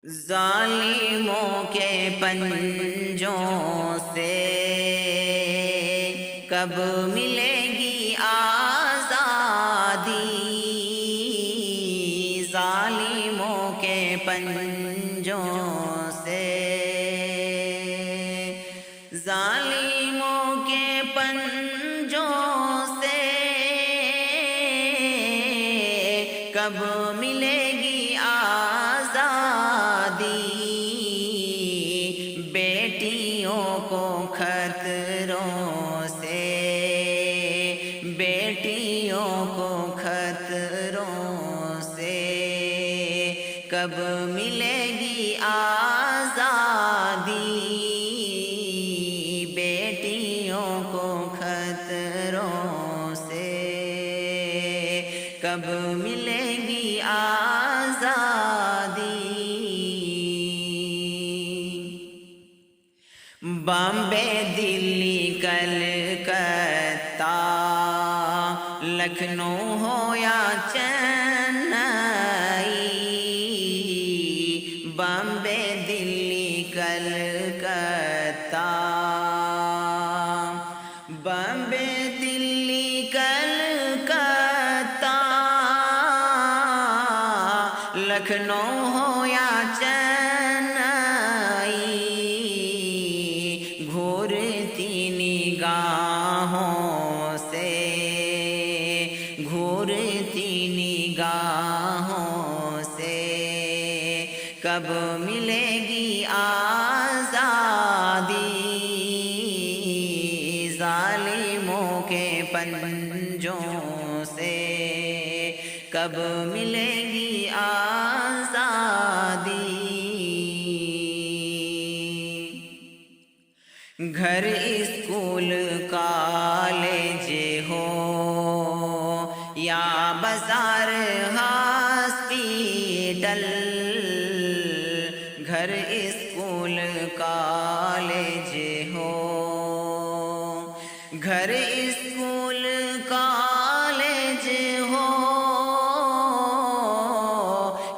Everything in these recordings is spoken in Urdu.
ظالموں کے پنجوں سے کب ملے گی آزادی؟ ظالموں کے پنجوں سے، ظالموں کے پنجوں سے کب ملے گی آزادی؟ بیٹیوں کو خطروں سے، بیٹیوں کو خطروں سے کب ملے گی آزادی؟ بیٹیوں کو خطروں سے کب ملے گی آزادی؟ بامبے، دلی، کلکتہ، لکھنؤ ہو یا چنئی، بامبے، دلی، کلکتہ، بامبے، دلی، کلکتہ، لکھنؤ ہو یا چنئی، گھورتی نگاہوں سے، گھورتی نگاہوں سے کب ملے گی آزادی؟ ظالموں کے پنجوں سے کب ملے گی آزادی؟ گھر، اسکول، کالج ہو یا بازار، ہاسپیٹل، گھر، اسکول، کالج ہو، گھر، اسکول، کالج ہو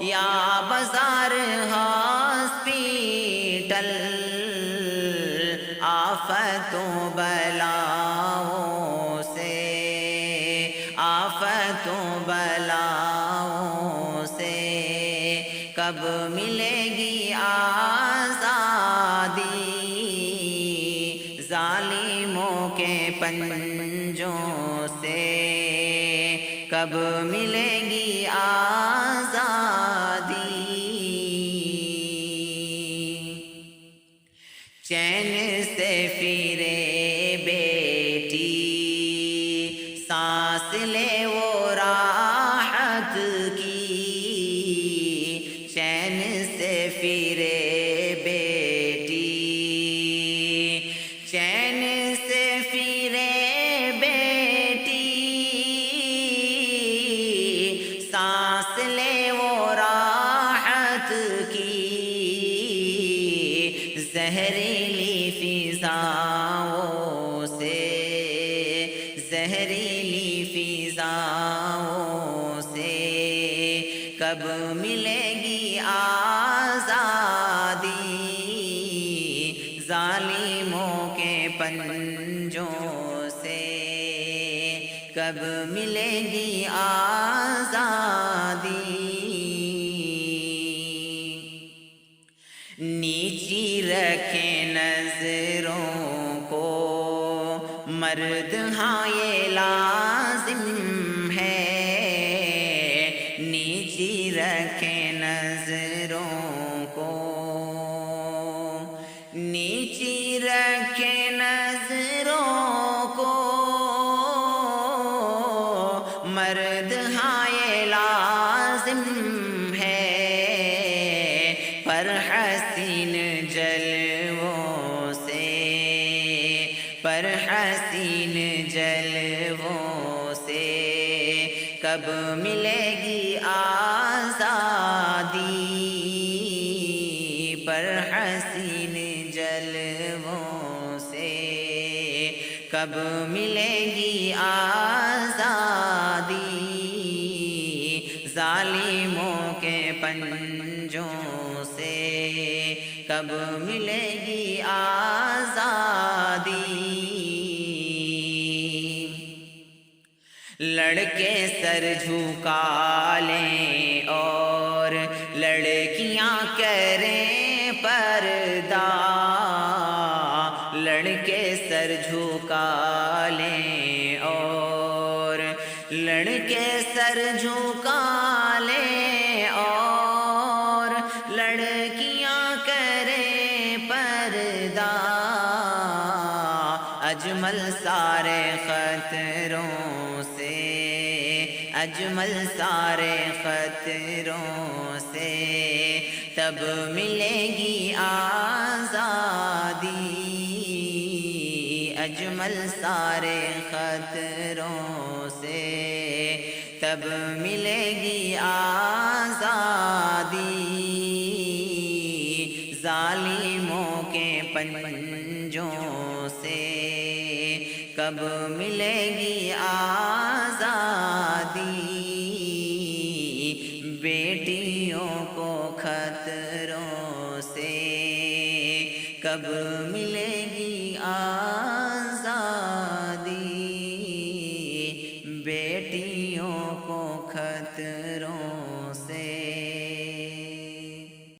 یا بازار، ہاسپیٹل، آفتوں بلاؤں سے، آفتوں بلاؤں سے کب ملے گی آزادی؟ ظالموں کے پنجوں سے کب ملے گی آزادی؟ چین سے پھرے بیٹی، سانس لے وہ راحت کی، چین سے پھرے بیٹی، چین سے پھرے بیٹی، سانس لے وہ راحت کی، زہریلی فضاؤں سے، زہریلی فضاؤں سے کب ملے گی آزادی؟ ظالموں کے پنجوں سے کب ملے گی آزادی؟ نیچی رکھیں نظروں کو مرد، ہاں یہ لازم ہے، نیچی رکھیں نظروں کو، نیچی رکھیں نظروں کو، مرد، ہاں یہ لازم ہے، پر حسین جلووں سے، پر حسین جلووں سے کب ملے گی آزادی؟ پر حسین جلووں سے کب ملے گی آزادی؟ ظالموں کے پنجوں سے کب ملے گی آزادی؟ لڑکے سر جھکا لیں اور لڑکیاں کریں پردہ، لڑکے سر جھکا لیں اور لڑکے سر جھکا لیں اور لڑکیاں کریں پردہ، اجمل سارے خطروں سے، اجمل سارے خطروں سے تب ملے گی آزادی، اجمل سارے خطروں سے تب ملے گی آزادی، ظالموں کے پنجوں سے کب ملے گی آزادی، بیٹیوں کو خطروں سے کب ملے گی آزادی، بیٹیوں کو خطروں